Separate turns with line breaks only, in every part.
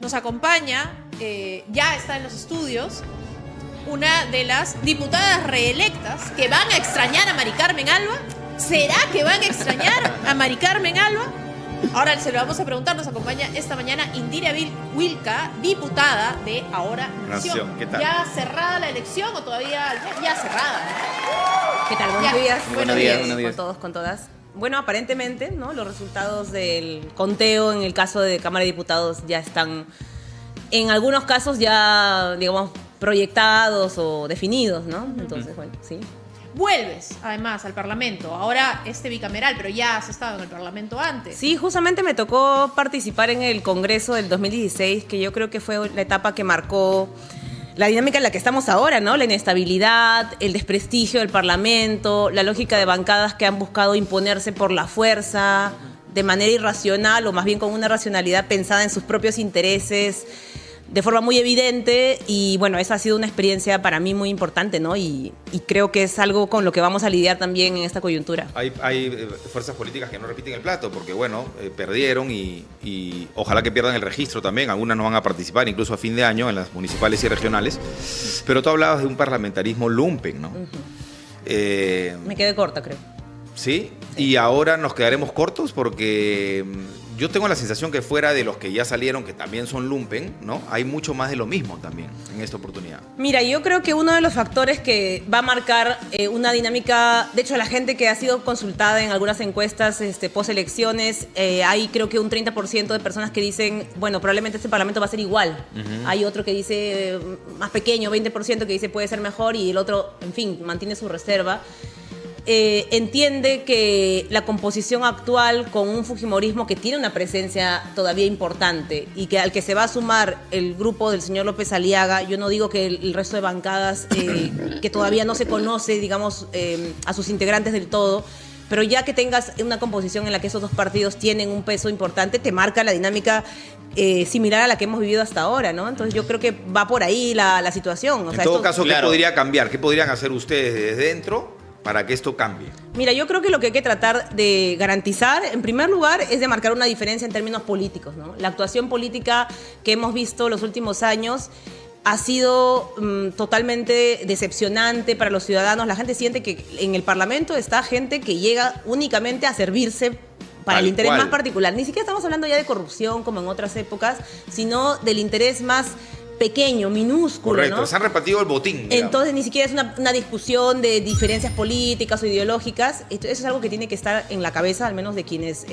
nos acompaña, ya está en los estudios, una de las diputadas reelectas que van a extrañar a Mari Carmen Alba. ¿Será que van a extrañar a Mari Carmen Alba? Ahora se lo vamos a preguntar. Nos acompaña esta mañana Indira Wilca, diputada de Ahora Nación.
¿Qué tal?
¿Ya cerrada la elección o todavía ya cerrada?
¿Qué tal? Buenos días.
Buenos días.
Con todos, con todas. Bueno, aparentemente, ¿no? Los resultados del conteo en el caso de Cámara de Diputados ya están, en algunos casos ya, digamos, proyectados o definidos, ¿no? Entonces, bueno, sí.
Vuelves, además, al Parlamento. Ahora bicameral, pero ya has estado en el Parlamento antes.
Sí, justamente me tocó participar en el Congreso del 2016, que yo creo que fue la etapa que marcó la dinámica en la que estamos ahora, ¿no? La inestabilidad, el desprestigio del Parlamento, la lógica de bancadas que han buscado imponerse por la fuerza, de manera irracional o más bien con una racionalidad pensada en sus propios intereses, de forma muy evidente. Y bueno, esa ha sido una experiencia para mí muy importante, ¿no? Y creo que es algo con lo que vamos a lidiar también en esta coyuntura.
Hay fuerzas políticas que no repiten el plato porque, bueno, perdieron y ojalá que pierdan el registro también. Algunas no van a participar, incluso a fin de año, en las municipales y regionales. Pero tú hablabas de un parlamentarismo lumpen, ¿no?
Me quedé corta, creo.
¿Sí? Y ahora nos quedaremos cortos porque yo tengo la sensación que fuera de los que ya salieron, que también son lumpen, ¿no? Hay mucho más de lo mismo también en esta oportunidad.
Mira, yo creo que uno de los factores que va a marcar una dinámica, de hecho la gente que ha sido consultada en algunas encuestas post-elecciones, hay creo que un 30% de personas que dicen, bueno, probablemente este Parlamento va a ser igual. Hay otro que dice más pequeño, 20% que dice puede ser mejor y el otro, en fin, mantiene su reserva. Entiende que la composición actual con un fujimorismo que tiene una presencia todavía importante y que al que se va a sumar el grupo del señor López Aliaga, yo no digo que el resto de bancadas que todavía no se conoce, digamos, a sus integrantes del todo, pero ya que tengas una composición en la que esos dos partidos tienen un peso importante, te marca la dinámica similar a la que hemos vivido hasta ahora, ¿no? Entonces yo creo que va por ahí la situación.
En todo caso, ¿qué podría cambiar? ¿Qué podrían hacer ustedes desde dentro para que esto cambie?
Mira, yo creo que lo que hay que tratar de garantizar, en primer lugar, es de marcar una diferencia en términos políticos, ¿no? La actuación política que hemos visto los últimos años ha sido totalmente decepcionante para los ciudadanos. La gente siente que en el Parlamento está gente que llega únicamente a servirse para el interés más particular. Ni siquiera estamos hablando ya de corrupción como en otras épocas, sino del interés más pequeño, minúsculo.
Correcto,
¿no?
se han repartido el botín, digamos.
Entonces ni siquiera es una discusión de diferencias políticas o ideológicas. Eso es algo que tiene que estar en la cabeza, al menos de quienes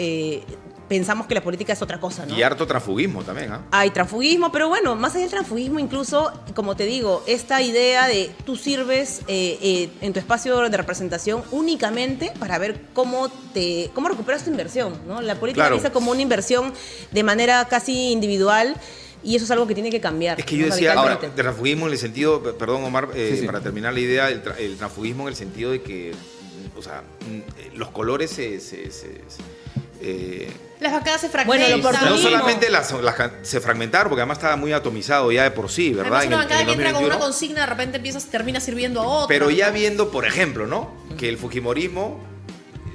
pensamos que la política es otra cosa, ¿no?
Y harto transfugismo también, ¿ah?
Hay transfugismo, pero bueno, más allá del transfugismo, incluso, como te digo, esta idea de tú sirves en tu espacio de representación únicamente para ver cómo recuperas tu inversión, ¿no? La política
Claro.
empieza como una inversión de manera casi individual. Y eso es algo que tiene que cambiar.
Es que yo decía, ahora, de transfugismo en el sentido, perdón Omar, para terminar la idea, el transfugismo en el sentido de que, o sea, los colores
las bancadas se fragmentan.
Bueno,
no solamente se fragmentaron, porque además estaba muy atomizado ya de por sí, ¿verdad?
Además, una bancada que entra con
2021.
una consigna, de repente termina sirviendo a otra.
Pero ya viendo, por ejemplo, ¿no? Que el fujimorismo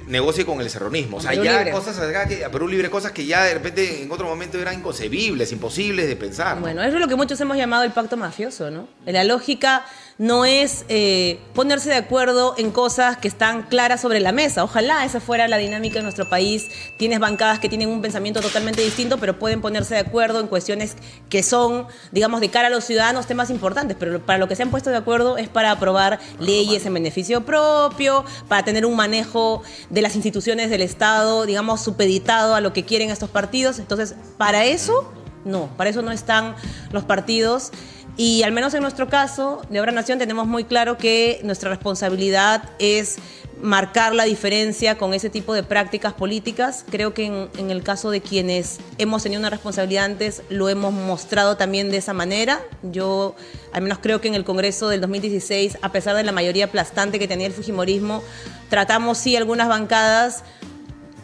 negocie con el serronismo. O sea,
Perú
ya
Libre.
cosas a Perú Libre, cosas que ya de repente en otro momento eran inconcebibles, imposibles de pensar, ¿no?
Bueno, eso es lo que muchos hemos llamado el pacto mafioso, ¿no? La lógica no es ponerse de acuerdo en cosas que están claras sobre la mesa. Ojalá esa fuera la dinámica en nuestro país. Tienes bancadas que tienen un pensamiento totalmente distinto, pero pueden ponerse de acuerdo en cuestiones que son, digamos, de cara a los ciudadanos, temas importantes. Pero para lo que se han puesto de acuerdo es para aprobar leyes en beneficio propio, para tener un manejo de las instituciones del Estado, digamos, supeditado a lo que quieren estos partidos. Entonces, para eso no están los partidos. Y al menos en nuestro caso, de Ahora Nación, tenemos muy claro que nuestra responsabilidad es marcar la diferencia con ese tipo de prácticas políticas. Creo que en el caso de quienes hemos tenido una responsabilidad antes, lo hemos mostrado también de esa manera. Yo al menos creo que en el Congreso del 2016, a pesar de la mayoría aplastante que tenía el fujimorismo, tratamos sí algunas bancadas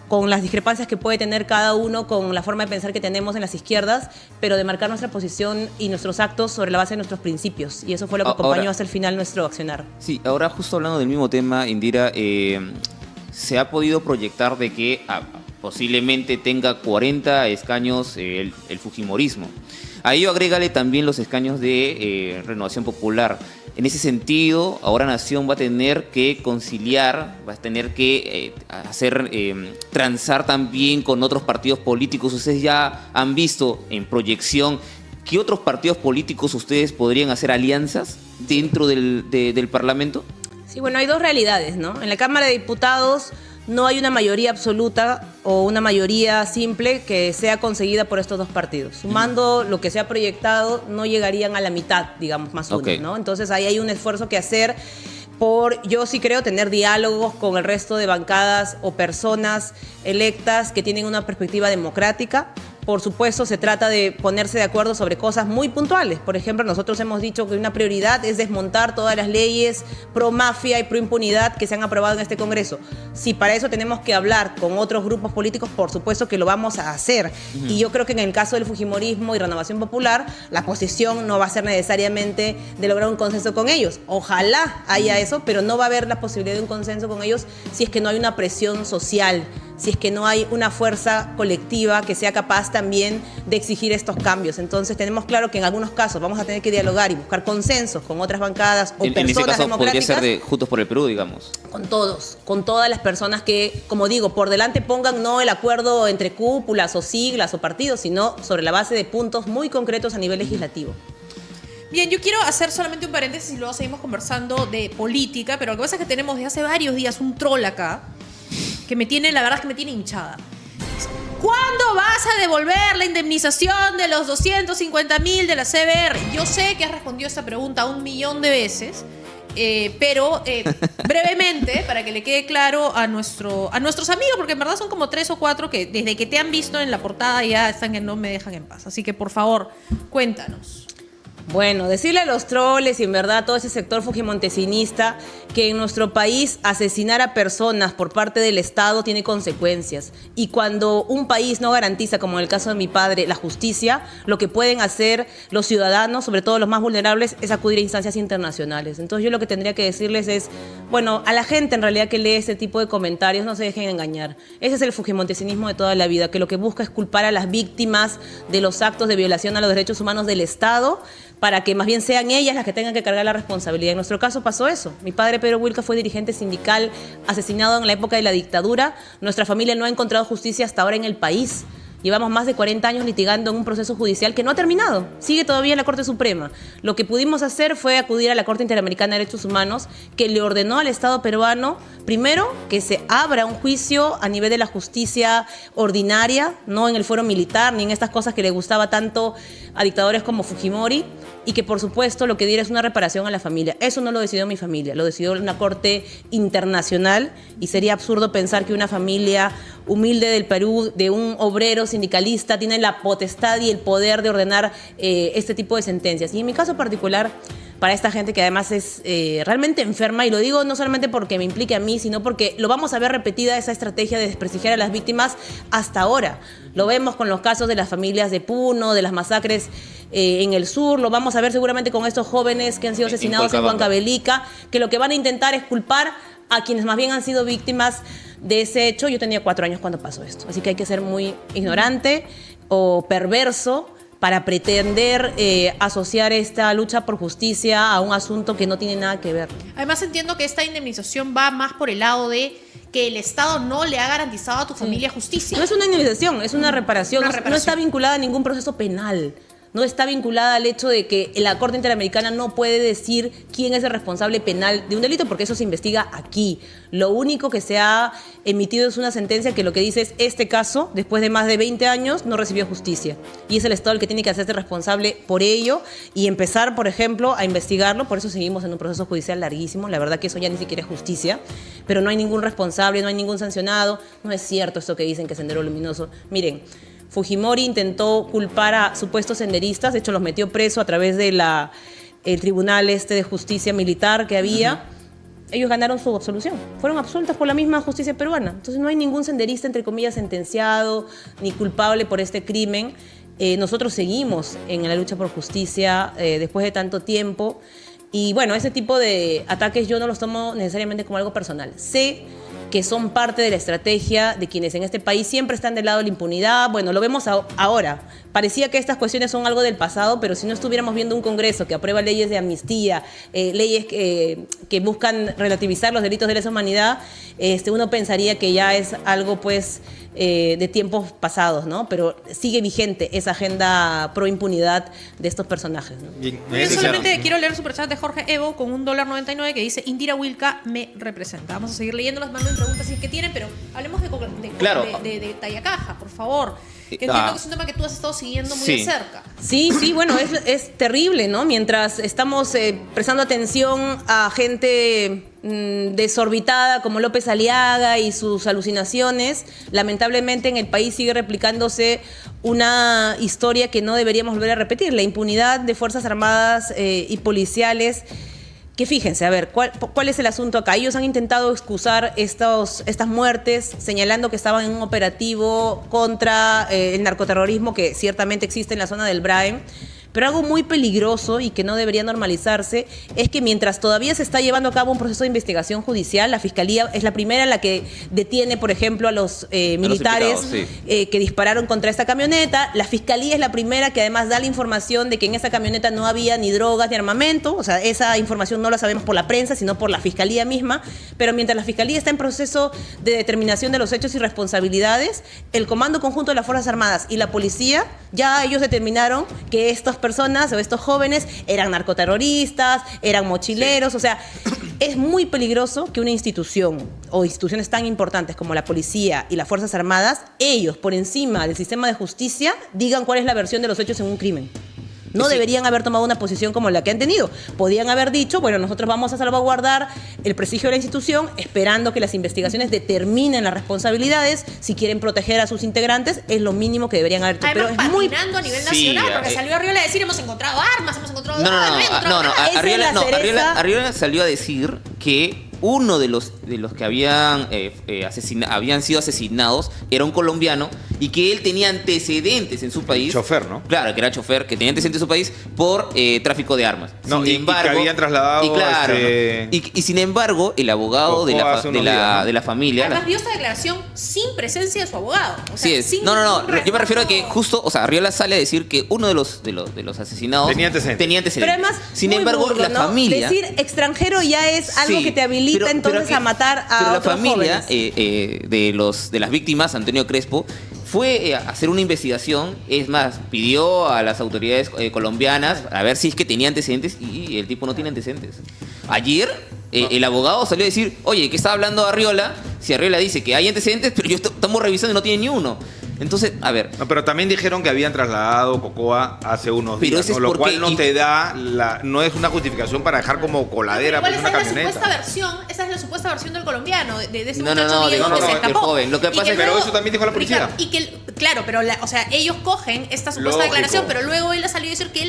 con las discrepancias que puede tener cada uno con la forma de pensar que tenemos en las izquierdas, pero de marcar nuestra posición y nuestros actos sobre la base de nuestros principios. Y eso fue lo que acompañó hasta el final nuestro accionar.
Sí, ahora justo hablando del mismo tema, Indira, se ha podido proyectar de que posiblemente tenga 40 escaños el fujimorismo. A ello agrégale también los escaños de Renovación Popular. En ese sentido, ahora Nación va a tener que conciliar, va a tener que transar también con otros partidos políticos. Ustedes ya han visto en proyección qué otros partidos políticos ustedes podrían hacer alianzas dentro del Parlamento.
Sí, bueno, hay dos realidades, ¿no? En la Cámara de Diputados no hay una mayoría absoluta o una mayoría simple que sea conseguida por estos dos partidos. Sumando lo que se ha proyectado, no llegarían a la mitad, digamos, más o menos, ¿no? Entonces ahí hay un esfuerzo que hacer yo sí creo tener diálogos con el resto de bancadas o personas electas que tienen una perspectiva democrática. Por supuesto, se trata de ponerse de acuerdo sobre cosas muy puntuales. Por ejemplo, nosotros hemos dicho que una prioridad es desmontar todas las leyes pro mafia y pro impunidad que se han aprobado en este Congreso. Si para eso tenemos que hablar con otros grupos políticos, por supuesto que lo vamos a hacer. Y yo creo que en el caso del fujimorismo y Renovación Popular, la posición no va a ser necesariamente de lograr un consenso con ellos. Ojalá haya eso, pero no va a haber la posibilidad de un consenso con ellos si es que no hay una presión social, si es que no hay una fuerza colectiva que sea capaz también de exigir estos cambios. Entonces tenemos claro que en algunos casos vamos a tener que dialogar y buscar consensos con otras bancadas o
en
personas
ese caso
democráticas.
podría ser de Juntos por el Perú, digamos.
Con todos, con todas las personas que, como digo, por delante pongan no el acuerdo entre cúpulas o siglas o partidos, sino sobre la base de puntos muy concretos a nivel legislativo.
Bien, yo quiero hacer solamente un paréntesis y luego seguimos conversando de política, pero lo que pasa es que tenemos desde hace varios días un troll acá que me tiene, la verdad es que me tiene hinchada. ¿Cuándo vas a devolver la indemnización de los 250.000 de la CBR? Yo sé que has respondido esta pregunta 1.000.000 de veces, pero brevemente, para que le quede claro a nuestros amigos, porque en verdad son como 3 o 4 que desde que te han visto en la portada ya están que no me dejan en paz. Así que, por favor, cuéntanos.
Bueno, decirle a los troles y en verdad a todo ese sector fujimontesinista que en nuestro país asesinar a personas por parte del Estado tiene consecuencias. Y cuando un país no garantiza, como en el caso de mi padre, la justicia, lo que pueden hacer los ciudadanos, sobre todo los más vulnerables, es acudir a instancias internacionales. Entonces yo lo que tendría que decirles es, bueno, a la gente en realidad que lee ese tipo de comentarios, no se dejen engañar. Ese es el fujimontesinismo de toda la vida, que lo que busca es culpar a las víctimas de los actos de violación a los derechos humanos del Estado, para que más bien sean ellas las que tengan que cargar la responsabilidad. En nuestro caso pasó eso. Mi padre, Pedro Wilca, fue dirigente sindical asesinado en la época de la dictadura. Nuestra familia no ha encontrado justicia hasta ahora en el país. Llevamos más de 40 años litigando en un proceso judicial que no ha terminado. Sigue todavía en la Corte Suprema. Lo que pudimos hacer fue acudir a la Corte Interamericana de Derechos Humanos, que le ordenó al Estado peruano, primero, que se abra un juicio a nivel de la justicia ordinaria, no en el fuero militar, ni en estas cosas que le gustaba tanto a dictadores como Fujimori, y que por supuesto lo que diera es una reparación a la familia. Eso no lo decidió mi familia, lo decidió una corte internacional, y sería absurdo pensar que una familia humilde del Perú, de un obrero sindicalista, tiene la potestad y el poder de ordenar este tipo de sentencias. Y en mi caso particular, para esta gente que además es realmente enferma, y lo digo no solamente porque me implique a mí, sino porque lo vamos a ver repetida esa estrategia de desprestigiar a las víctimas hasta ahora. Lo vemos con los casos de las familias de Puno, de las masacres en el sur, lo vamos a ver seguramente con estos jóvenes que han sido asesinados en Huancavelica, que lo que van a intentar es culpar a quienes más bien han sido víctimas de ese hecho. Yo tenía 4 años cuando pasó esto, así que hay que ser muy ignorante o perverso para pretender asociar esta lucha por justicia a un asunto que no tiene nada que ver.
Además entiendo que esta indemnización va más por el lado de que el Estado no le ha garantizado a tu familia justicia.
No es una indemnización, es una reparación.
Una reparación.
No está vinculada a ningún proceso penal. No está vinculada al hecho de que la Corte Interamericana no puede decir quién es el responsable penal de un delito, porque eso se investiga aquí. Lo único que se ha emitido es una sentencia que lo que dice es: este caso, después de más de 20 años, no recibió justicia. Y es el Estado el que tiene que hacerse responsable por ello y empezar, por ejemplo, a investigarlo. Por eso seguimos en un proceso judicial larguísimo. La verdad que eso ya ni siquiera es justicia. Pero no hay ningún responsable, no hay ningún sancionado. No es cierto esto que dicen que Sendero Luminoso. Miren, Fujimori intentó culpar a supuestos senderistas, de hecho los metió preso a través de el tribunal de justicia militar que había. Ellos ganaron su absolución, fueron absueltos por la misma justicia peruana. Entonces no hay ningún senderista, entre comillas, sentenciado ni culpable por este crimen. Nosotros seguimos en la lucha por justicia después de tanto tiempo. Y bueno, ese tipo de ataques yo no los tomo necesariamente como algo personal. Sé que son parte de la estrategia de quienes en este país siempre están del lado de la impunidad. Bueno, lo vemos ahora. Parecía que estas cuestiones son algo del pasado, pero si no estuviéramos viendo un Congreso que aprueba leyes de amnistía, leyes que buscan relativizar los delitos de lesa humanidad, uno pensaría que ya es algo pues de tiempos pasados, ¿no? Pero sigue vigente esa agenda pro impunidad de estos personajes, ¿no?
Yo solamente quiero leer el superchat de Jorge Evo con $1.99 que dice: Indira Wilka me representa. Vamos a seguir leyendo las manden preguntas si es que tienen, pero hablemos
Claro.
de Tallacaja, por favor. Que entiendo que es un tema que tú has estado siguiendo muy de cerca.
Sí, bueno, es terrible, ¿no? Mientras estamos prestando atención a gente desorbitada como López Aliaga y sus alucinaciones, lamentablemente en el país sigue replicándose una historia que no deberíamos volver a repetir, la impunidad de Fuerzas Armadas y policiales. Que fíjense, a ver, ¿cuál es el asunto acá? Ellos han intentado excusar estas muertes señalando que estaban en un operativo contra el narcoterrorismo que ciertamente existe en la zona del Braem. Pero algo muy peligroso y que no debería normalizarse es que mientras todavía se está llevando a cabo un proceso de investigación judicial, la Fiscalía es la primera en la que detiene, por ejemplo, a los militares que dispararon contra esta camioneta. La Fiscalía es la primera que además da la información de que en esa camioneta no había ni drogas ni armamento. O sea, esa información no la sabemos por la prensa, sino por la Fiscalía misma. Pero mientras la Fiscalía está en proceso de determinación de los hechos y responsabilidades, el Comando Conjunto de las Fuerzas Armadas y la Policía, ya ellos determinaron que estas personas o estos jóvenes eran narcoterroristas, eran mochileros. O sea, es muy peligroso que una institución o instituciones tan importantes como la Policía y las Fuerzas Armadas, ellos por encima del sistema de justicia, digan cuál es la versión de los hechos en un crimen. No deberían haber tomado una posición como la que han tenido. Podían haber dicho, bueno, nosotros vamos a salvaguardar el prestigio de la institución, esperando que las investigaciones determinen las responsabilidades. Si quieren proteger a sus integrantes, es lo mínimo que deberían haber hecho.
Además,
pero es muy
patinando a nivel nacional, porque salió Arriola a decir: hemos encontrado armas, hemos encontrado drogas,
Arriola salió a decir que uno de los que habían sido asesinados era un colombiano y que él tenía antecedentes en su país.
Chofer, ¿no?
Claro, que era chofer, que tenía antecedentes en su país por tráfico de armas.
No, y que habían trasladado...
Y sin embargo, el abogado de la familia...
Además dio esta declaración sin presencia de su abogado. O sea,
yo me refiero a que justo, o sea, Arriola sale a decir que uno de los asesinados
tenía antecedentes.
Pero además,
sin embargo,
burdo,
la familia...
Decir extranjero ya es algo que te habilita entonces a matar a otros
familia
jóvenes.
de las víctimas, Antonio Crespo, fue a hacer una investigación. Es más, pidió a las autoridades colombianas a ver si es que tenía antecedentes, y el tipo no tiene antecedentes. Ayer el abogado salió a decir: oye, ¿qué está hablando Arriola? Si Arriola dice que hay antecedentes, pero estamos revisando y no tiene ni uno. Entonces, a ver.
No, pero también dijeron que habían trasladado Cocoa hace unos días, ¿no? Lo cual no te da no es una justificación para dejar como coladera pues, una camioneta.
Esa es la supuesta versión del colombiano, de ese
No,
muchacho viejo que se escapó.
Joven. Lo que pasa es que
pero eso también dijo la policía.
Claro, pero o sea, ellos cogen esta supuesta declaración, pero luego él ha salido a decir que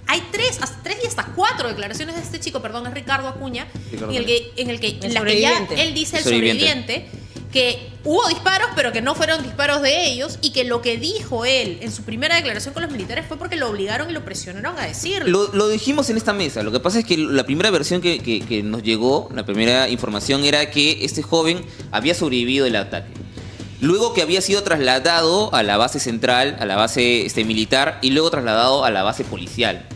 hay tres y hasta 4 declaraciones de este chico, perdón, es Ricardo Acuña, en el que ya él dice el sobreviviente que hubo disparos, pero que no fueron disparos de ellos, y que lo que dijo él en su primera declaración con los militares fue porque lo obligaron y lo presionaron a decirlo.
Lo dijimos en esta mesa. Lo que pasa es que la primera versión que nos llegó, la primera información, era que este joven había sobrevivido el ataque. Luego que había sido trasladado a la base central, a la base militar, y luego trasladado a la base policial.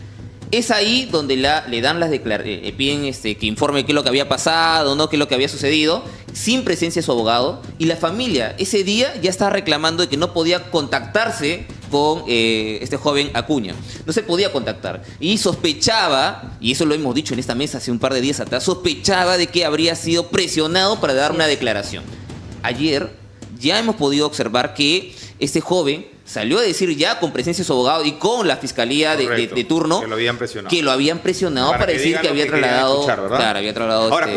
Es ahí donde le dan las declaraciones, piden que informe qué es lo que había pasado, ¿no? Qué es lo que había sucedido, sin presencia de su abogado. Y la familia ese día ya estaba reclamando de que no podía contactarse con este joven Acuña. No se podía contactar. Y sospechaba, y eso lo hemos dicho en esta mesa hace un par de días atrás, sospechaba de que habría sido presionado para dar una declaración. Ayer ya hemos podido observar que este joven salió a decir ya con presencia de su abogado y con la fiscalía de turno que lo habían presionado para decir que había trasladado. Había trasladado.
Ahora,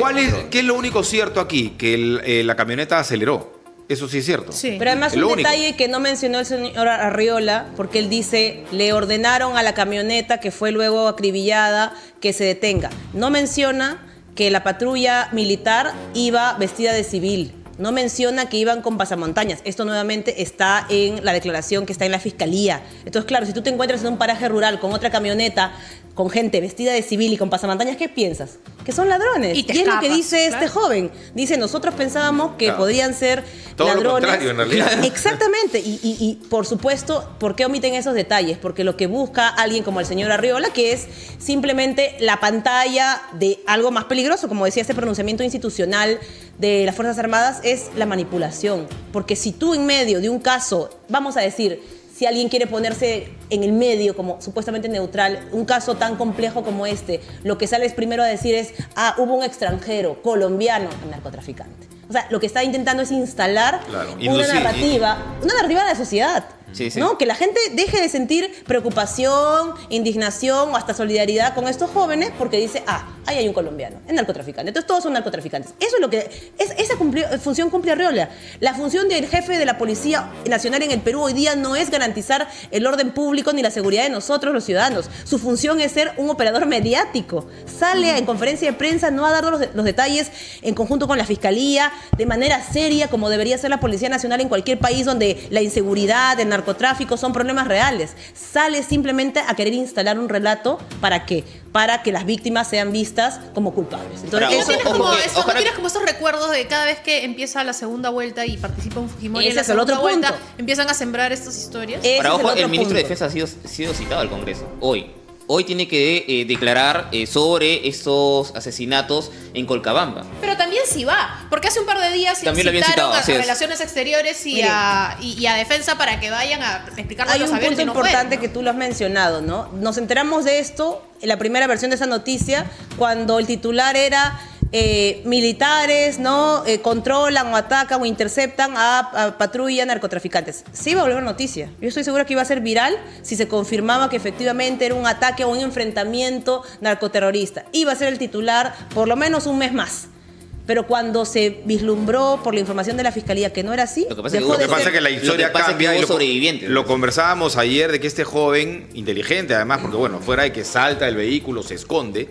¿qué es lo único cierto aquí? Que la camioneta aceleró. Eso sí es cierto.
Sí. Pero además un detalle que no mencionó el señor Arriola, porque él dice, le ordenaron a la camioneta que fue luego acribillada que se detenga. No menciona que la patrulla militar iba vestida de civil. No menciona que iban con pasamontañas. Esto nuevamente está en la declaración que está en la Fiscalía. Entonces, claro, si tú te encuentras en un paraje rural con otra camioneta con gente vestida de civil y con pasamontañas, ¿qué piensas? Que son ladrones.
Y te
es lo que
escapas,
dice
claro.
este joven. Dice, nosotros pensábamos que
Claro.
podrían ser
Todo lo
ladrones.
contrario, en realidad.
Exactamente. Y por supuesto, ¿por qué omiten esos detalles? Porque lo que busca alguien como el señor Arriola, que es simplemente la pantalla de algo más peligroso, como decía este pronunciamiento institucional de las Fuerzas Armadas, es la manipulación. Porque si tú en medio de un caso, vamos a decir, si alguien quiere ponerse en el medio como supuestamente neutral, un caso tan complejo como este, lo que sales primero a decir es, hubo un extranjero, colombiano, narcotraficante. O sea, lo que está intentando es instalar
Claro,
una
inducir,
narrativa de la sociedad.
Sí, sí.
¿No? Que la gente deje de sentir preocupación, indignación o hasta solidaridad con estos jóvenes porque dice, ahí hay un colombiano, es narcotraficante. Entonces todos son narcotraficantes. Eso es lo que... esa función cumple Arriola. La función del jefe de la Policía Nacional en el Perú hoy día no es garantizar el orden público ni la seguridad de nosotros, los ciudadanos. Su función es ser un operador mediático. Sale en conferencia de prensa, no a dar los detalles en conjunto con la Fiscalía, de manera seria, como debería ser la Policía Nacional en cualquier país donde la inseguridad, el narcotráfico son problemas reales. Sale simplemente a querer instalar un relato, ¿para qué? Para que las víctimas sean vistas como culpables. Entonces,
Ahora,
¿No
eso
tienes,
es
como,
ojo que-
eso, ¿no
ojalá-
tienes como esos recuerdos de cada vez que empieza la segunda vuelta y participa un Fujimori en
Ese
la
es el otro
segunda vuelta,
punto.
empiezan a sembrar estas historias?
Ese
Ahora,
es
ojo,
otro
el ministro de
punto.
Defensa ha sido citado al Congreso hoy. Hoy tiene que declarar sobre estos asesinatos en Colcabamba.
Pero también sí va, porque hace un par de días
También lo habían
citaron
citado, así
a
es.
Relaciones Exteriores y
Mire.
a Defensa para que vayan a explicarlo a
Hay
los
un
aviones
punto
y no
importante
fueron,
que tú lo has mencionado, ¿no? Nos enteramos de esto, en la primera versión de esa noticia, cuando el titular era militares, ¿no? Controlan o atacan o interceptan a patrulla narcotraficantes. Sí iba a volver noticia. Yo estoy segura que iba a ser viral si se confirmaba que efectivamente era un ataque o un enfrentamiento narcoterrorista. Iba a ser el titular por lo menos un mes más. Pero cuando se vislumbró por la información de la Fiscalía que no era así,
Lo que pasa es que
dejó
Lo
de
que pasa
ser-
es que la historia
Lo que pasa es que
cambia
hubo
y lo,
sobrevivientes.
lo conversábamos ayer de que este joven, inteligente además, porque bueno, fuera de que salta del vehículo, se esconde,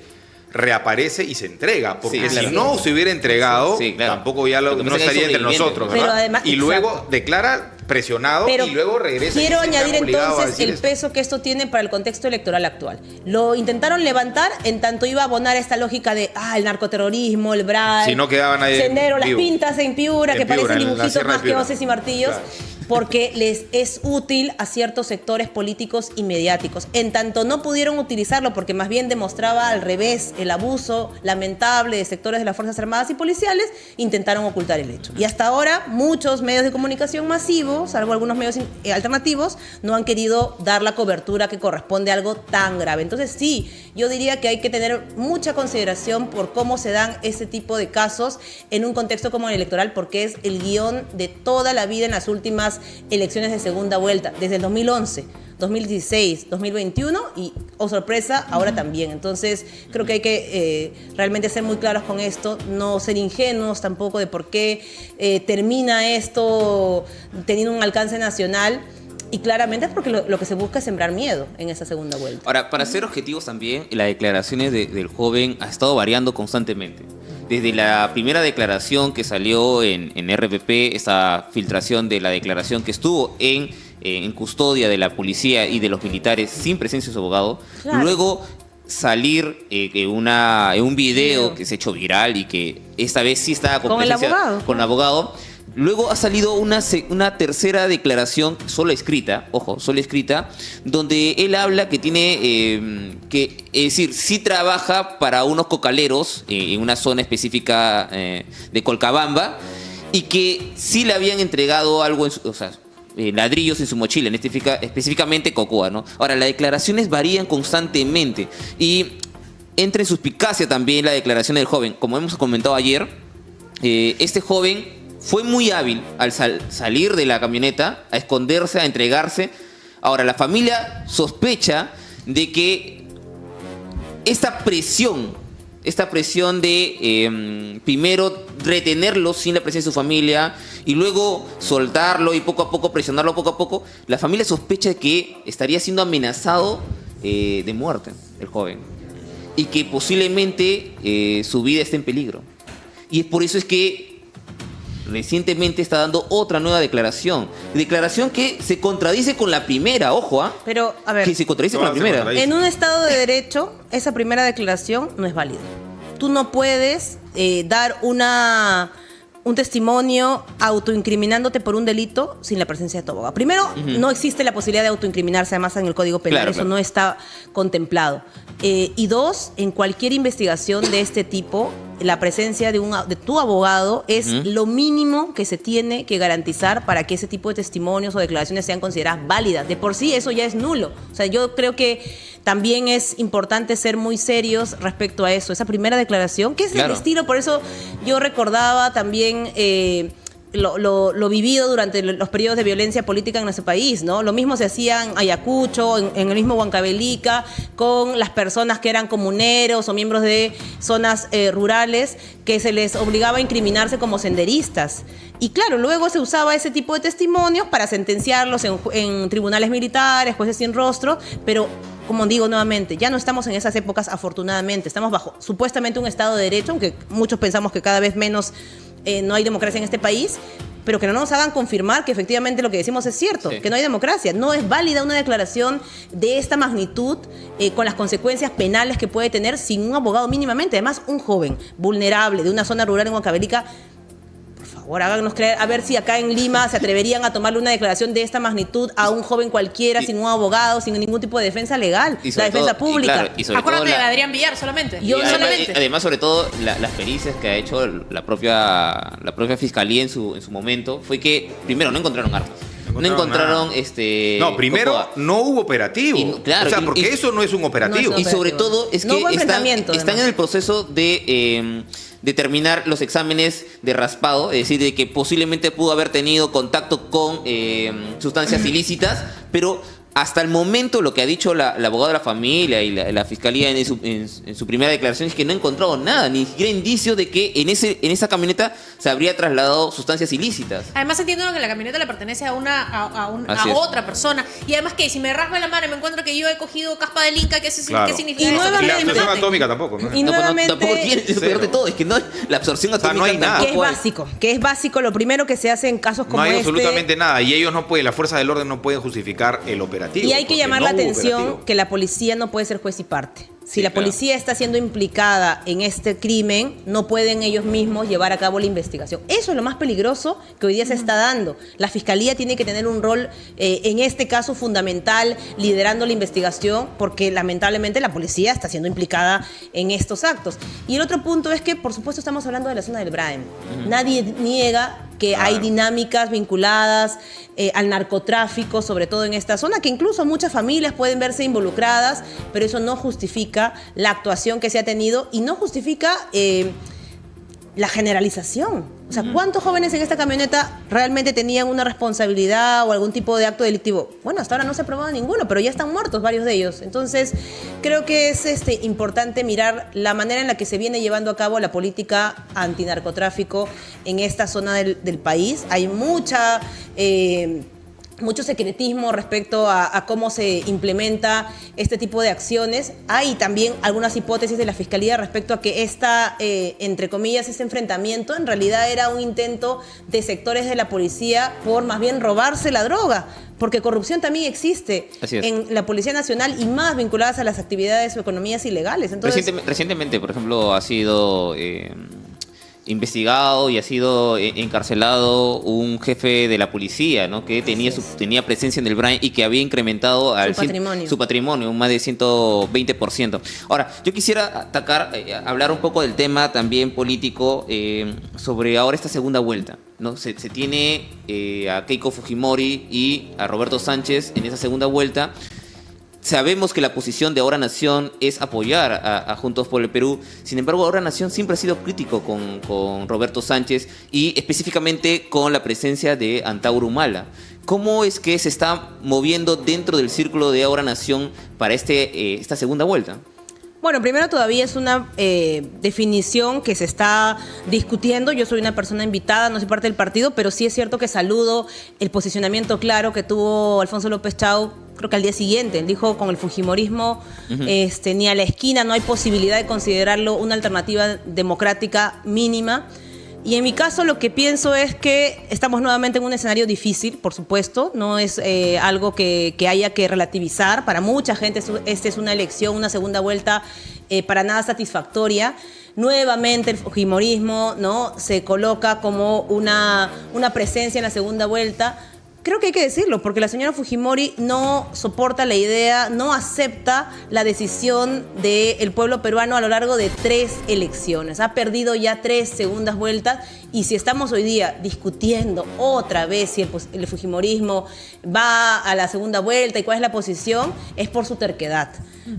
reaparece y se entrega. Porque
Sí, claro.
si no se hubiera entregado,
Sí, claro.
tampoco ya
Lo que
no
pasa es que hay
estaría entre
sobrevivientes.
nosotros,
Pero
¿verdad?
además-
y luego
exacto.
declara presionado
Pero
y luego regresa.
quiero
y se
añadir
queda obligado a
entonces
decir
el
eso.
peso que esto tiene para el contexto electoral actual. Lo intentaron levantar en tanto iba a abonar esta lógica de el narcoterrorismo, el BRAE,
Si no quedaba nadie
Sendero, las
vivo.
pintas en Piura,
En
que
Piura,
parecen
en la
dibujitos
Sierra de
más que
Piura.
hoces y martillos.
Claro.
Porque les es útil a ciertos sectores políticos y mediáticos. En tanto no pudieron utilizarlo porque más bien demostraba al revés el abuso lamentable de sectores de las Fuerzas Armadas y policiales, intentaron ocultar el hecho. Y hasta ahora muchos medios de comunicación masivos, salvo algunos medios alternativos, no han querido dar la cobertura que corresponde a algo tan grave. Entonces sí, yo diría que hay que tener mucha consideración por cómo se dan ese tipo de casos en un contexto como el electoral, porque es el guión de toda la vida en las últimas elecciones de segunda vuelta, desde el 2011, 2016, 2021 y, oh sorpresa, ahora también. Entonces, creo que hay que realmente ser muy claros con esto, no ser ingenuos tampoco de por qué termina esto teniendo un alcance nacional. Y claramente es porque lo que se busca es sembrar miedo en esa segunda vuelta.
Ahora, para ser objetivos también, las declaraciones del joven ha estado variando constantemente. Desde la primera declaración que salió en RPP, esa filtración de la declaración que estuvo en custodia de la policía y de los militares sin presencia de su abogado,
Claro.
luego salir en un video que se ha hecho viral y que esta vez sí estaba
Con el
presencia-
abogado.
con el abogado. Luego ha salido una tercera declaración, solo escrita, ojo, solo escrita, donde él habla que tiene, es decir, sí trabaja para unos cocaleros en una zona específica de Colcabamba y que sí le habían entregado algo, ladrillos en su mochila, específicamente cocoa, ¿no? Ahora, las declaraciones varían constantemente y entra en suspicacia también la declaración del joven. Como hemos comentado ayer, este joven fue muy hábil al salir de la camioneta, a esconderse, a entregarse. Ahora, la familia sospecha de que esta presión de primero retenerlo sin la presencia de su familia y luego soltarlo y poco a poco presionarlo poco a poco, la familia sospecha de que estaría siendo amenazado de muerte el joven y que posiblemente su vida esté en peligro. Y es por eso es que recientemente está dando otra nueva declaración. Declaración que se contradice con la primera, ojo, ¿ah?
Pero, a ver,
Que se contradice
No,
con la
se
primera.
contradice.
en un Estado de Derecho, esa primera declaración no es válida. Tú no puedes dar un testimonio autoincriminándote por un delito sin la presencia de tu abogado. Primero, no existe la posibilidad de autoincriminarse, además en el Código Penal,
Claro,
eso
claro.
no está contemplado. Y dos, en cualquier investigación de este tipo, la presencia de tu abogado es lo mínimo que se tiene que garantizar para que ese tipo de testimonios o declaraciones sean consideradas válidas. De por sí eso ya es nulo. O sea, yo creo que también es importante ser muy serios respecto a eso. Esa primera declaración, que es
Claro.
el estilo, por eso yo recordaba también lo vivido durante los periodos de violencia política en nuestro país, ¿no? Lo mismo se hacía en Ayacucho, en el mismo Huancavelica, con las personas que eran comuneros o miembros de zonas rurales, que se les obligaba a incriminarse como senderistas. Y claro, luego se usaba ese tipo de testimonios para sentenciarlos en tribunales militares, jueces sin rostro, pero como digo nuevamente, ya no estamos en esas épocas, afortunadamente. Estamos bajo supuestamente un Estado de Derecho, aunque muchos pensamos que cada vez menos no hay democracia en este país, pero que no nos hagan confirmar que efectivamente lo que decimos es cierto,
Sí.
que no hay democracia. No es válida una declaración de esta magnitud con las consecuencias penales que puede tener sin un abogado mínimamente. Además, un joven vulnerable de una zona rural en Huancavelica, por favor, háganos creer, a ver si acá en Lima se atreverían a tomarle una declaración de esta magnitud a un joven cualquiera, sin un abogado, sin ningún tipo de defensa legal,
Y
la
sobre
defensa
todo- y
pública.
claro, y sobre todo
Acuérdate de
la-
Adrián Villar solamente.
Yo
Y además,
solamente.
además, sobre todo, las pericias que ha hecho la propia fiscalía en su momento fue que, primero, no encontraron armas. No encontraron
No, primero
cocoa.
no hubo operativo.
Y claro,
o sea,
y-
porque
y-
eso no es un operativo.
No
Y
es
sobre
operativo.
todo es
No
que
hubo
están
enfrentamiento,
en
además.
el proceso de determinar los exámenes de raspado, es decir, de que posiblemente pudo haber tenido contacto con sustancias ilícitas, pero hasta el momento lo que ha dicho la abogada de la familia y la fiscalía en su primera declaración es que no ha encontrado nada, ni siquiera indicio de que en esa camioneta se habría trasladado sustancias ilícitas.
Además entiendo que la camioneta le pertenece a
Así es.
otra persona. Y además que si me rasgo la mano y me encuentro que yo he cogido caspa del Inca, ¿qué
Claro.
significa
Y
eso?
Y la
nuevamente-
explosión atómica tampoco, ¿no?
Y
No, pues
nuevamente-
tampoco tiene, es lo peor de
Cero.
todo, es que no, la absorción
sea, no
atómica
hay nada.
que es
tampoco hay.
básico, lo primero que se hace en casos como
No hay
este.
absolutamente nada. Y ellos no pueden, la fuerza del orden no pueden justificar el operativo.
Y hay que
porque
llamar
no
la
hubo
atención
operativo.
que la policía no puede ser juez y parte. Si
Sí,
la
claro.
policía está siendo implicada en este crimen, no pueden ellos mismos llevar a cabo la investigación. Eso es lo más peligroso que hoy día se está dando. La fiscalía tiene que tener un rol, en este caso, fundamental, liderando la investigación, porque lamentablemente la policía está siendo implicada en estos actos. Y el otro punto es que, por supuesto, estamos hablando de la zona del Braem. Nadie niega que hay dinámicas vinculadas al narcotráfico, sobre todo en esta zona, que incluso muchas familias pueden verse involucradas, pero eso no justifica la actuación que se ha tenido y no justifica la generalización. O sea, ¿cuántos jóvenes en esta camioneta realmente tenían una responsabilidad o algún tipo de acto delictivo? Bueno, hasta ahora no se ha probado ninguno, pero ya están muertos varios de ellos. Entonces, creo que es importante mirar la manera en la que se viene llevando a cabo la política antinarcotráfico en esta zona del país. Hay mucho secretismo respecto a cómo se implementa este tipo de acciones. Hay también algunas hipótesis de la Fiscalía respecto a que entre comillas, este enfrentamiento en realidad era un intento de sectores de la policía por más bien robarse la droga, porque corrupción también existe
Así es.
en la Policía Nacional y más vinculadas a las actividades o economías ilegales. Entonces,
Recientemente, por ejemplo, ha sido investigado y ha sido encarcelado un jefe de la policía, ¿no? Que tenía presencia en el Brain y que había incrementado su patrimonio, un más de 120%. Ahora, yo quisiera hablar un poco del tema también político sobre ahora esta segunda vuelta, ¿no? Se tiene a Keiko Fujimori y a Roberto Sánchez en esa segunda vuelta. Sabemos que la posición de Ahora Nación es apoyar a Juntos por el Perú. Sin embargo, Ahora Nación siempre ha sido crítico con Roberto Sánchez y específicamente con la presencia de Antauro Humala. ¿Cómo es que se está moviendo dentro del círculo de Ahora Nación para esta segunda vuelta?
bueno, primero todavía es una definición que se está discutiendo. Yo soy una persona invitada, no soy parte del partido, pero sí es cierto que saludo el posicionamiento claro que tuvo Alfonso López Chau, creo que al día siguiente. Él dijo, con el fujimorismo ni a la esquina, no hay posibilidad de considerarlo una alternativa democrática mínima. Y en mi caso lo que pienso es que estamos nuevamente en un escenario difícil, por supuesto, no es algo que haya que relativizar. Para mucha gente esta es una elección, una segunda vuelta para nada satisfactoria. Nuevamente el fujimorismo, ¿no?, se coloca como una presencia en la segunda vuelta. Creo que hay que decirlo, porque la señora Fujimori no soporta la idea, no acepta la decisión del pueblo peruano a lo largo de 3 elecciones. Ha perdido ya 3 segundas vueltas y si estamos hoy día discutiendo otra vez si el fujimorismo va a la segunda vuelta y cuál es la posición, es por su terquedad,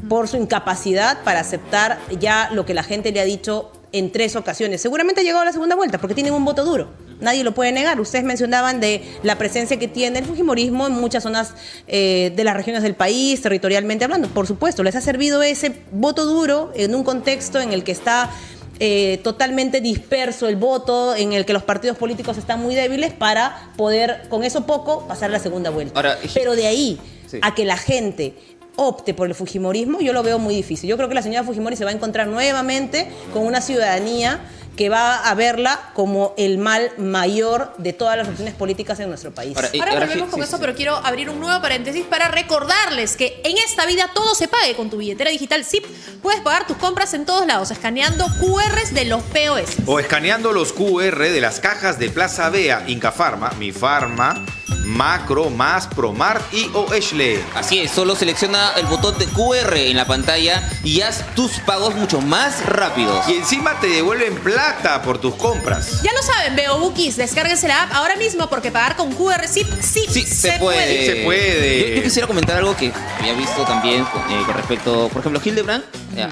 por su incapacidad para aceptar ya lo que la gente le ha dicho en 3 ocasiones. Seguramente ha llegado a la segunda vuelta porque tienen un voto duro. Nadie lo puede negar. Ustedes mencionaban de la presencia que tiene el fujimorismo en muchas zonas de las regiones del país, territorialmente hablando. Por supuesto, les ha servido ese voto duro en un contexto en el que está totalmente disperso el voto, en el que los partidos políticos están muy débiles para poder, con eso poco, pasar la segunda vuelta. Ahora, pero de ahí a que la gente opte por el fujimorismo, yo lo veo muy difícil. Yo creo que la señora Fujimori se va a encontrar nuevamente con una ciudadanía que va a verla como el mal mayor de todas las opciones políticas en nuestro país.
Ahora volvemos con eso, pero quiero abrir un nuevo paréntesis para recordarles que en esta vida todo se pague con tu billetera digital ZIP. Puedes pagar tus compras en todos lados, escaneando QRs de los POS.
O escaneando los QR de las cajas de Plaza Bea, Inca Farma, Mi Farma, Macro, Más, Promart y Oeshle.
Así es, solo selecciona el botón de QR en la pantalla y haz tus pagos mucho más rápidos.
Y encima te devuelven plata por tus compras.
Ya lo saben, Veo Bookies, descárguense la app ahora mismo porque pagar con QR ZIP sí se puede.
Se puede.
Yo quisiera comentar algo que había visto también con respecto, por ejemplo, Hildebrand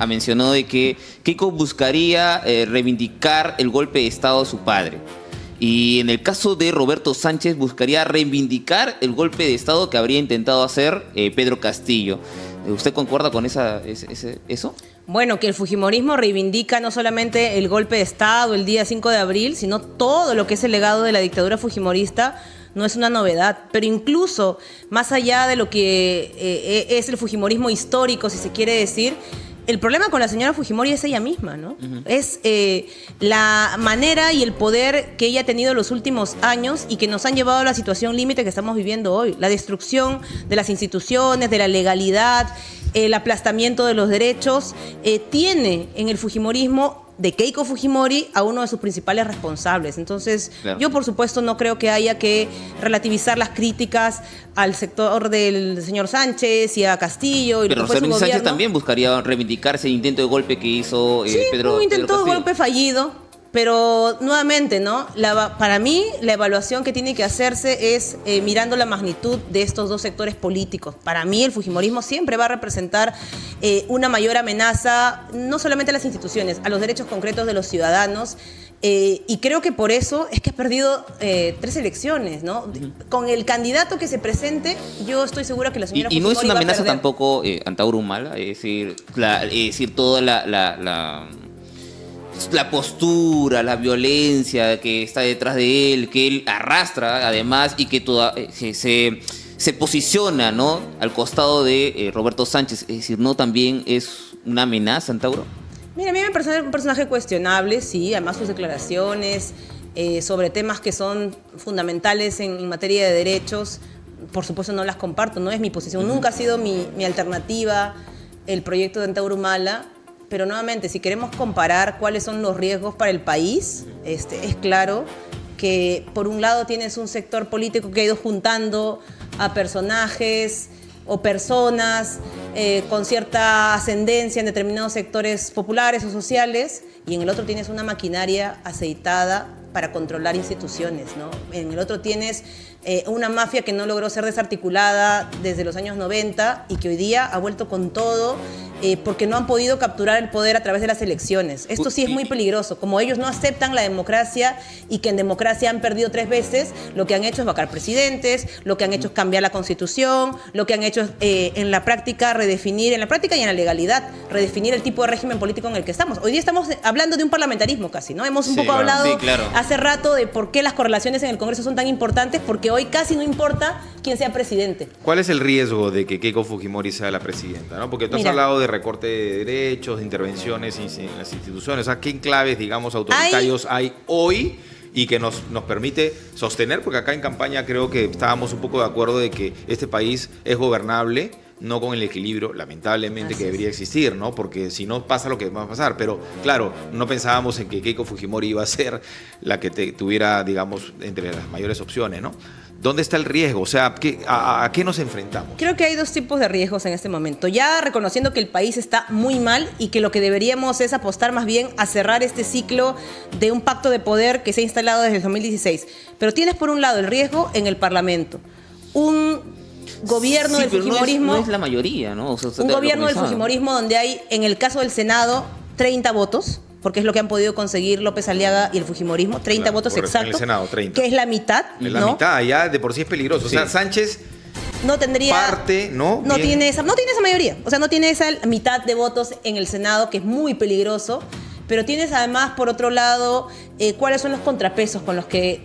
mencionó de que Keiko buscaría reivindicar el golpe de Estado de su padre. Y en el caso de Roberto Sánchez buscaría reivindicar el golpe de Estado que habría intentado hacer Pedro Castillo. ¿Usted concuerda con eso?
Bueno, que el fujimorismo reivindica no solamente el golpe de Estado el día 5 de abril, sino todo lo que es el legado de la dictadura fujimorista, no es una novedad. Pero incluso más allá de lo que es el fujimorismo histórico, si se quiere decir, el problema con la señora Fujimori es ella misma, ¿no? Es la manera y el poder que ella ha tenido en los últimos años y que nos han llevado a la situación límite que estamos viviendo hoy. La destrucción de las instituciones, de la legalidad, el aplastamiento de los derechos, tiene en el fujimorismo de Keiko Fujimori a uno de sus principales responsables. Entonces, claro, yo por supuesto no creo que haya que relativizar las críticas al sector del señor Sánchez y a Castillo. Y
pero
lo que fue su
Sánchez
gobierno
también buscaría reivindicarse el intento de golpe que hizo Pedro.
Un intento
Pedro
de golpe fallido. Pero nuevamente, ¿no? Para mí, la evaluación que tiene que hacerse es mirando la magnitud de estos dos sectores políticos. Para mí, el fujimorismo siempre va a representar una mayor amenaza, no solamente a las instituciones, a los derechos concretos de los ciudadanos. Y creo que por eso es que ha perdido 3 elecciones, ¿no? Con el candidato que se presente, yo estoy segura que la señora
Fujimori no es una amenaza tampoco Antauro Humala, es decir, toda la postura, la violencia que está detrás de él, que él arrastra además y que se posiciona, ¿no?, al costado de Roberto Sánchez. Es decir, ¿no también es una amenaza, Antauro?
Mira, a mí me parece un personaje cuestionable, sí, además sus declaraciones sobre temas que son fundamentales en materia de derechos, por supuesto no las comparto, no es mi posición, nunca ha sido mi alternativa el proyecto de Antauro Humala. Pero nuevamente, si queremos comparar cuáles son los riesgos para el país, es claro que por un lado tienes un sector político que ha ido juntando a personajes o personas con cierta ascendencia en determinados sectores populares o sociales, y en el otro tienes una maquinaria aceitada para controlar instituciones, ¿no? En el otro tienes una mafia que no logró ser desarticulada desde los años 90 y que hoy día ha vuelto con todo porque no han podido capturar el poder a través de las elecciones. Esto sí es muy peligroso. Como ellos no aceptan la democracia y que en democracia han perdido 3 veces, lo que han hecho es vacar presidentes, lo que han hecho es cambiar la constitución, lo que han hecho es en la práctica redefinir, en la práctica y en la legalidad, redefinir el tipo de régimen político en el que estamos. Hoy día estamos hablando de un parlamentarismo casi, ¿no? Hemos un poco hablado hace rato de por qué las correlaciones en el Congreso son tan importantes, porque hoy casi no importa quién sea presidente.
¿Cuál es el riesgo de que Keiko Fujimori sea la presidenta? ¿No? Porque tú has
Mira,
hablado de recorte de derechos, de intervenciones en las instituciones. O sea, ¿qué enclaves, digamos, autoritarios hay hoy y que nos permite sostener? Porque acá en campaña creo que estábamos un poco de acuerdo de que este país es gobernable, no con el equilibrio, lamentablemente,
Así
que debería existir, ¿no? Porque si no pasa lo que va a pasar. Pero, claro, no pensábamos en que Keiko Fujimori iba a ser la que tuviera, digamos, entre las mayores opciones, ¿no? ¿Dónde está el riesgo? O sea, ¿a qué nos enfrentamos?
Creo que hay dos tipos de riesgos en este momento. Ya reconociendo que el país está muy mal y que lo que deberíamos es apostar más bien a cerrar este ciclo de un pacto de poder que se ha instalado desde el 2016. Pero tienes por un lado el riesgo en el Parlamento. Un gobierno del
pero
fujimorismo...
no es la mayoría, ¿no? O sea,
un gobierno del
organizado.
fujimorismo donde hay, en el caso del Senado, 30 votos, porque es lo que han podido conseguir López Aliaga y el fujimorismo, 30
Claro,
votos
correcto, en el
exactos,
Senado, 30.
que es la mitad,
Es la
¿no?
mitad, ya de por sí es peligroso.
Sí.
O sea, Sánchez
No tendría...
parte, ¿no?
No
Bien.
tiene esa mayoría, o sea, no tiene esa mitad de votos en el Senado, que es muy peligroso, pero tienes además, por otro lado, cuáles son los contrapesos con los que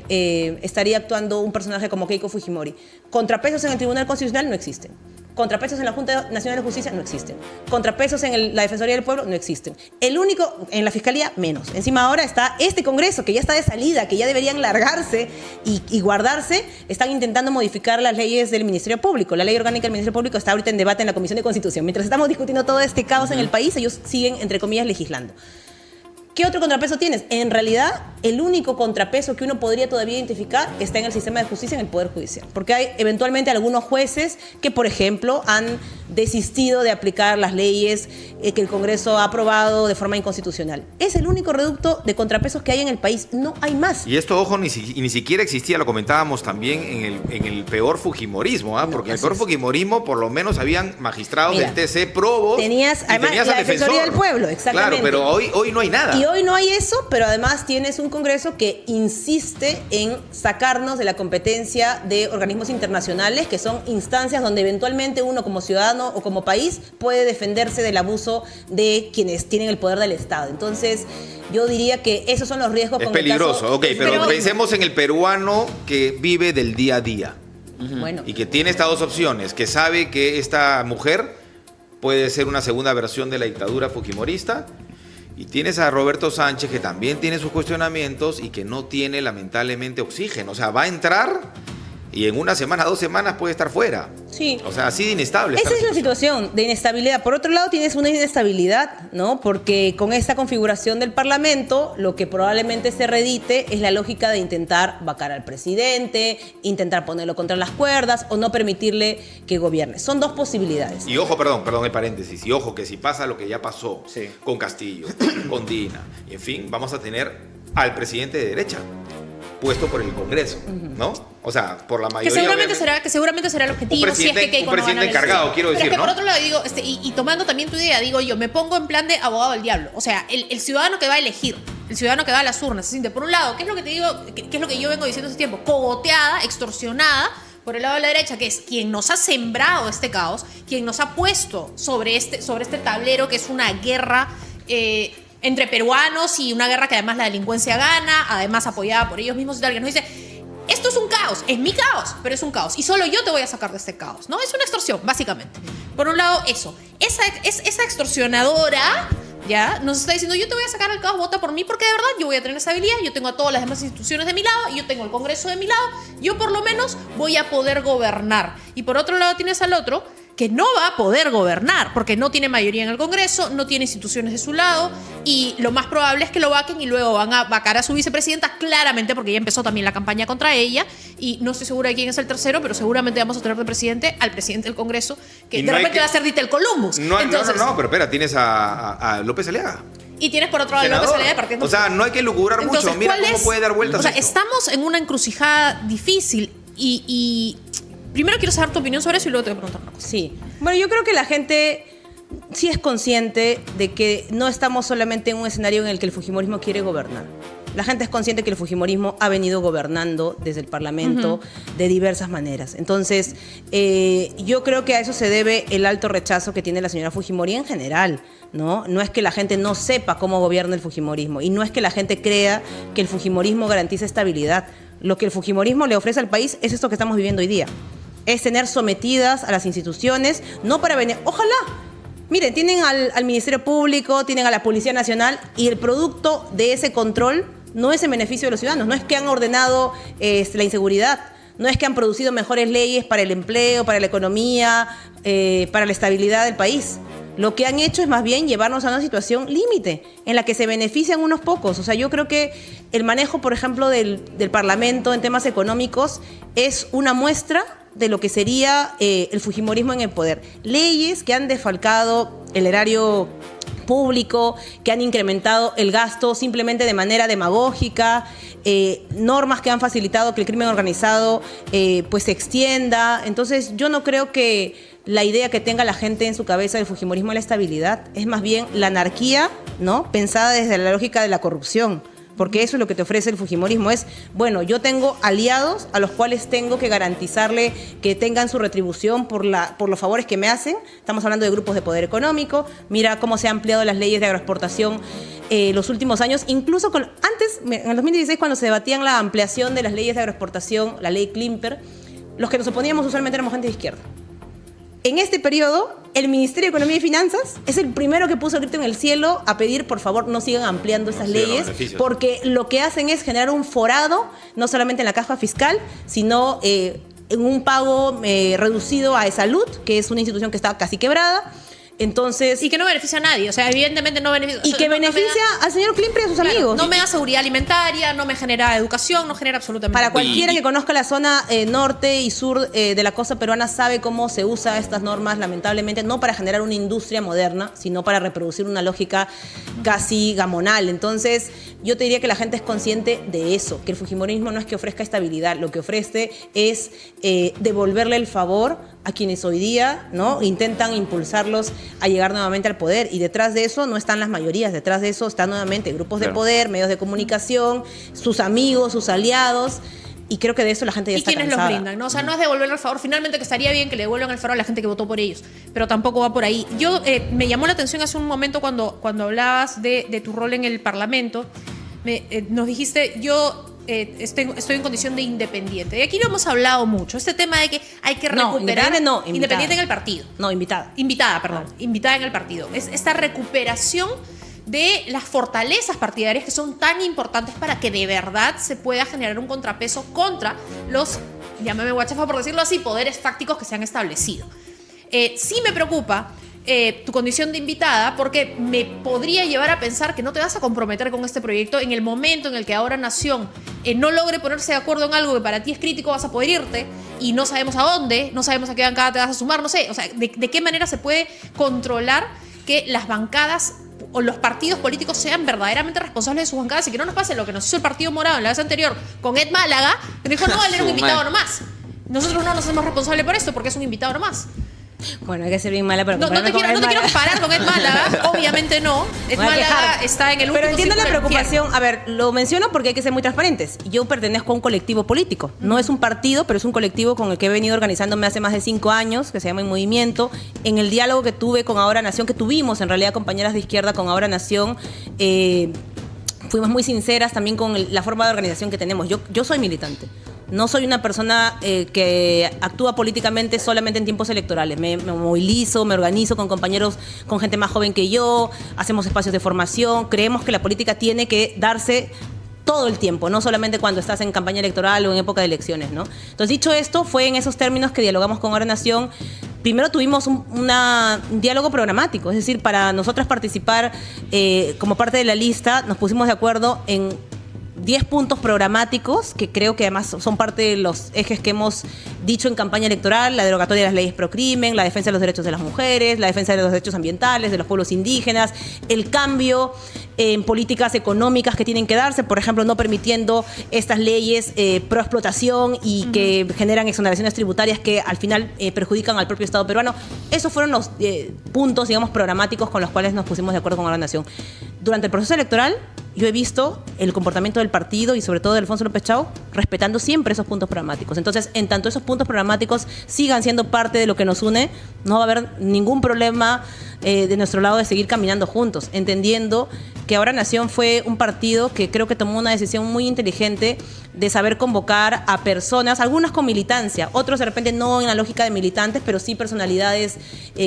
estaría actuando un personaje como Keiko Fujimori. Contrapesos en el Tribunal Constitucional no existen. Contrapesos en la Junta Nacional de Justicia no existen. Contrapesos en la Defensoría del Pueblo no existen. El único, en la Fiscalía, menos. Encima ahora está este Congreso, que ya está de salida, que ya deberían largarse y guardarse. Están intentando modificar las leyes del Ministerio Público. La ley orgánica del Ministerio Público está ahorita en debate en la Comisión de Constitución. Mientras estamos discutiendo todo este caos en el país, ellos siguen, entre comillas, legislando. ¿Qué otro contrapeso tienes? En realidad, el único contrapeso que uno podría todavía identificar está en el sistema de justicia, en el Poder Judicial. Porque hay eventualmente algunos jueces que, por ejemplo, han desistido de aplicar las leyes que el Congreso ha aprobado de forma inconstitucional. Es el único reducto de contrapesos que hay en el país. No hay más.
Y esto, ojo, ni siquiera existía, lo comentábamos también en el peor fujimorismo, ¿ah?
No,
Porque en el
así
peor
es.
fujimorismo por lo menos habían magistrados
Mira,
del TC probos.
tenías,
y
además,
tenías
la
al defensor.
Defensoría del Pueblo, exactamente.
Claro, pero hoy no hay nada.
Y hoy no hay eso, pero además tienes un Congreso que insiste en sacarnos de la competencia de organismos internacionales, que son instancias donde eventualmente uno como ciudadano o como país puede defenderse del abuso de quienes tienen el poder del Estado. Entonces, yo diría que esos son los riesgos.
Es
con el
peligroso,
caso
ok,
del
pero
fujimorismo.
pensemos en el peruano que vive del día a día
Bueno,
y que tiene estas dos opciones, que sabe que esta mujer puede ser una segunda versión de la dictadura fujimorista. Y tienes a Roberto Sánchez, que también tiene sus cuestionamientos y que no tiene, lamentablemente, oxígeno. O sea, va a entrar y en una semana, 2 semanas puede estar fuera.
sí.
O sea, así de inestable.
Esa es la situación de inestabilidad. Por otro lado, tienes una inestabilidad, ¿no? Porque con esta configuración del Parlamento, lo que probablemente se redite es la lógica de intentar vacar al presidente, intentar ponerlo contra las cuerdas o no permitirle que gobierne. Son dos posibilidades.
Y ojo, perdón, el paréntesis. Y ojo, que si pasa lo que ya pasó
Sí.
con Castillo, con Dina, y en fin, vamos a tener al presidente de derecha puesto por el Congreso, ¿no? O sea, por la mayoría.
Que seguramente será el objetivo.
Un
si es que
presidente-
Keiko
un
no gana
presidente
la
encargado,
elección.
quiero
Pero
decir,
es que
¿no?
por otro lado digo, y tomando también tu idea, digo yo, me pongo en plan de abogado del diablo. O sea, el ciudadano que va a elegir, el ciudadano que va a las urnas, se siente, por un lado, ¿qué es lo que te digo? ¿Qué es lo que yo vengo diciendo hace tiempo? Cogoteada, extorsionada por el lado de la derecha, que es quien nos ha sembrado este caos, quien nos ha puesto sobre este tablero, que es una guerra entre peruanos y una guerra que además la delincuencia gana, además apoyada por ellos mismos y tal, que nos dice, esto es un caos, es mi caos, pero es un caos y solo yo te voy a sacar de este caos, ¿no? Es una extorsión, básicamente. Por un lado, eso. Esa extorsionadora, ¿ya? Nos está diciendo, yo te voy a sacar al caos, vota por mí, porque de verdad yo voy a tener estabilidad, yo tengo a todas las demás instituciones de mi lado, y yo tengo el Congreso de mi lado, yo por lo menos voy a poder gobernar. Y por otro lado tienes al otro que no va a poder gobernar, porque no tiene mayoría en el Congreso, no tiene instituciones de su lado, y lo más probable es que lo vaquen y luego van a vacar a su vicepresidenta, claramente, porque ya empezó también la campaña contra ella, y no estoy segura de quién es el tercero, pero seguramente vamos a tener de presidente al presidente del Congreso, que
Y
de
no hay
repente
que-
va a ser Ditel Columbus.
No,
Entonces,
no, pero espera, tienes a López Aliaga.
y tienes por otro lado a López
Senador.
Aliaga de Partido
O sea, no hay que lucurar mucho.
Entonces,
Mira
¿cuál
cómo
es?
puede dar vueltas
O sea,
esto.
estamos en una encrucijada difícil y primero quiero saber tu opinión sobre eso y luego te voy a preguntar una cosa.
Sí. Bueno, yo creo que la gente sí es consciente de que no estamos solamente en un escenario en el que el fujimorismo quiere gobernar. La gente es consciente que el fujimorismo ha venido gobernando desde el Parlamento de diversas maneras. Entonces, yo creo que a eso se debe el alto rechazo que tiene la señora Fujimori en general, ¿no? No es que la gente no sepa cómo gobierna el fujimorismo y no es que la gente crea que el fujimorismo garantiza estabilidad. Lo que el fujimorismo le ofrece al país es esto que estamos viviendo hoy día. Es tener sometidas a las instituciones, no para venir... Ojalá. Miren, tienen al Ministerio Público, tienen a la Policía Nacional y el producto de ese control no es en beneficio de los ciudadanos. No es que han ordenado la inseguridad, no es que han producido mejores leyes para el empleo, para la economía, para la estabilidad del país. Lo que han hecho es más bien llevarnos a una situación límite en la que se benefician unos pocos. O sea, yo creo que el manejo, por ejemplo, del Parlamento en temas económicos es una muestra de lo que sería el fujimorismo en el poder. Leyes que han desfalcado el erario público, que han incrementado el gasto simplemente de manera demagógica, normas que han facilitado que el crimen organizado pues se extienda. Entonces yo no creo que la idea que tenga la gente en su cabeza del fujimorismo es la estabilidad, es más bien la anarquía, ¿no? Pensada desde la lógica de la corrupción. Porque eso es lo que te ofrece el fujimorismo, es, bueno, yo tengo aliados a los cuales tengo que garantizarle que tengan su retribución por los favores que me hacen. Estamos hablando de grupos de poder económico, mira cómo se han ampliado las leyes de agroexportación los últimos años, incluso antes, en el 2016, cuando se debatían la ampliación de las leyes de agroexportación, la ley Klimper, los que nos oponíamos usualmente éramos gente de izquierda. En este periodo, el Ministerio de Economía y Finanzas es el primero que puso el grito en el cielo a pedir, por favor, no sigan ampliando esas leyes, porque lo que hacen es generar un forado, no solamente en la caja fiscal, sino en un pago reducido a Salud, que es una institución que está casi quebrada. Entonces,
y que no beneficia a nadie, o sea, evidentemente no beneficia.
Y que beneficia al señor Klimper y a sus amigos.
No me da seguridad alimentaria, no me genera educación, no genera absolutamente
nada.
Para
cualquiera que conozca la zona norte y sur de la costa peruana sabe cómo se usa estas normas, lamentablemente, no para generar una industria moderna, sino para reproducir una lógica casi gamonal. Entonces, yo te diría que la gente es consciente de eso, que el fujimorismo no es que ofrezca estabilidad, lo que ofrece es devolverle el favor a quienes hoy día, ¿no?, intentan impulsarlos a llegar nuevamente al poder. Y detrás de eso no están las mayorías, detrás de eso están nuevamente grupos de poder, medios de comunicación, sus amigos, sus aliados. Y creo que de eso la gente ya está cansada.
¿Y quiénes los brindan? ¿No? O sea, no es devolverle el favor. Finalmente que estaría bien que le devuelvan el favor a la gente que votó por ellos, pero tampoco va por ahí. Yo me llamó la atención hace un momento cuando hablabas de tu rol en el Parlamento. Nos dijiste, yo estoy en condición de independiente. Y aquí lo hemos hablado mucho. Este tema de que hay que recuperar... Independiente en el partido.
No, invitada.
Invitada, perdón. Invitada en el partido. Es esta recuperación de las fortalezas partidarias que son tan importantes para que de verdad se pueda generar un contrapeso contra los, llámame guachafa por decirlo así, poderes fácticos que se han establecido. Sí me preocupa tu condición de invitada, porque me podría llevar a pensar que no te vas a comprometer con este proyecto en el momento en el que ahora Nación no logre ponerse de acuerdo en algo que para ti es crítico. Vas a poder irte y no sabemos a dónde, no sabemos a qué bancada te vas a sumar, no sé, o sea, de qué manera se puede controlar que las bancadas o los partidos políticos sean verdaderamente responsables de sus bancadas y que no nos pase lo que nos hizo el Partido Morado en la vez anterior con Ed Málaga, que dijo, no, él era un invitado nomás. Nosotros no nos hacemos responsables por esto porque es un invitado nomás.
Bueno, hay que ser bien mala para
no te quiero comparar con Ed Málaga, obviamente no. Ed Málaga está en el último.
Pero entiendo la preocupación. A ver, lo menciono porque hay que ser muy transparentes. Yo pertenezco a un colectivo político. No es un partido, pero es un colectivo con el que he venido organizándome hace más de 5 años, que se llama En Movimiento. En el diálogo que tuve con Ahora Nación, que tuvimos en realidad compañeras de izquierda con Ahora Nación, fuimos muy sinceras también con la forma de organización que tenemos. Yo soy militante. No soy una persona que actúa políticamente solamente en tiempos electorales. Me movilizo, me organizo con compañeros, con gente más joven que yo, hacemos espacios de formación. Creemos que la política tiene que darse todo el tiempo, no solamente cuando estás en campaña electoral o en época de elecciones, ¿no? Entonces, dicho esto, fue en esos términos que dialogamos con Ahora Nación. Primero tuvimos un diálogo programático, es decir, para nosotras participar como parte de la lista, nos pusimos de acuerdo en 10 puntos programáticos, que creo que además son parte de los ejes que hemos dicho en campaña electoral: la derogatoria de las leyes pro crimen, la defensa de los derechos de las mujeres, la defensa de los derechos ambientales, de los pueblos indígenas, el cambio en políticas económicas que tienen que darse, por ejemplo, no permitiendo estas leyes pro explotación y que generan exoneraciones tributarias que al final perjudican al propio Estado peruano. Esos fueron los puntos, digamos, programáticos con los cuales nos pusimos de acuerdo con la Nación. Durante el proceso electoral yo he visto el comportamiento del partido y sobre todo de Alfonso López Chau respetando siempre esos puntos programáticos. Entonces, en tanto esos puntos programáticos sigan siendo parte de lo que nos une, no va a haber ningún problema de nuestro lado de seguir caminando juntos, entendiendo que Ahora Nación fue un partido que creo que tomó una decisión muy inteligente de saber convocar a personas, algunas con militancia, otros de repente no en la lógica de militantes, pero sí personalidades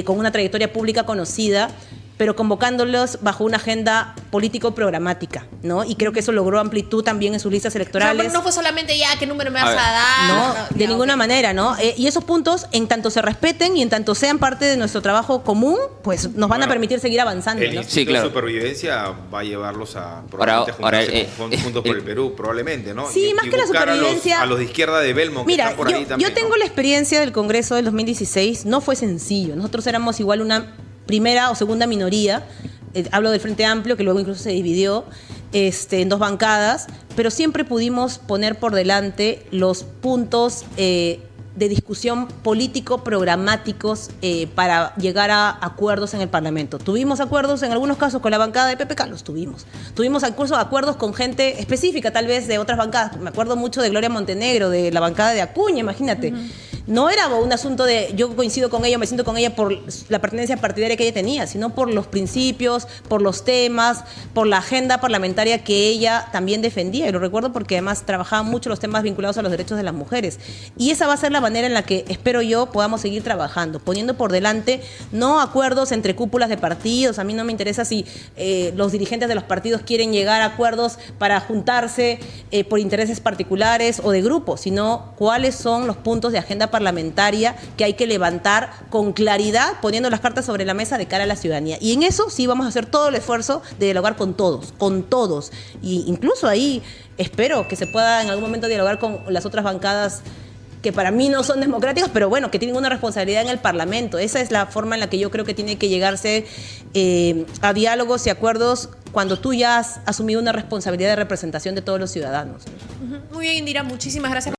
con una trayectoria pública conocida, pero convocándolos bajo una agenda político-programática, ¿no? Y creo que eso logró amplitud también en sus listas electorales.
O sea, no fue solamente ya qué número me vas a dar.
No, de ninguna manera, ¿no? Y esos puntos, en tanto se respeten y en tanto sean parte de nuestro trabajo común, pues nos van a permitir seguir avanzando,
El
¿no?
Instituto
Sí, claro.
de Supervivencia va a llevarlos a probablemente juntos por el Perú, probablemente, ¿no?
Sí, más que la
buscar
supervivencia.
a los de izquierda de Belmo, que
Mira,
están por ahí también.
yo tengo la experiencia del Congreso del 2016, no fue sencillo. Nosotros éramos igual una primera o segunda minoría. Hablo del Frente Amplio, que luego incluso se dividió en dos bancadas, pero siempre pudimos poner por delante los puntos de discusión político-programáticos para llegar a acuerdos en el Parlamento. Tuvimos acuerdos en algunos casos con la bancada de PPK, los tuvimos. Tuvimos incluso acuerdos con gente específica, tal vez de otras bancadas. Me acuerdo mucho de Gloria Montenegro, de la bancada de Acuña, imagínate. No era un asunto de yo coincido con ella, me siento con ella por la pertenencia partidaria que ella tenía, sino por los principios, por los temas, por la agenda parlamentaria que ella también defendía. Y lo recuerdo porque además trabajaba mucho los temas vinculados a los derechos de las mujeres. Y esa va a ser la manera en la que espero yo podamos seguir trabajando, poniendo por delante no acuerdos entre cúpulas de partidos. A mí no me interesa si los dirigentes de los partidos quieren llegar a acuerdos para juntarse por intereses particulares o de grupos, sino cuáles son los puntos de agenda parlamentaria que hay que levantar con claridad, poniendo las cartas sobre la mesa de cara a la ciudadanía. Y en eso sí vamos a hacer todo el esfuerzo de dialogar con todos. Y incluso ahí espero que se pueda en algún momento dialogar con las otras bancadas que para mí no son democráticas, pero bueno, que tienen una responsabilidad en el Parlamento. Esa es la forma en la que yo creo que tiene que llegarse a diálogos y acuerdos cuando tú ya has asumido una responsabilidad de representación de todos los ciudadanos.
Muy bien, Indira, muchísimas gracias.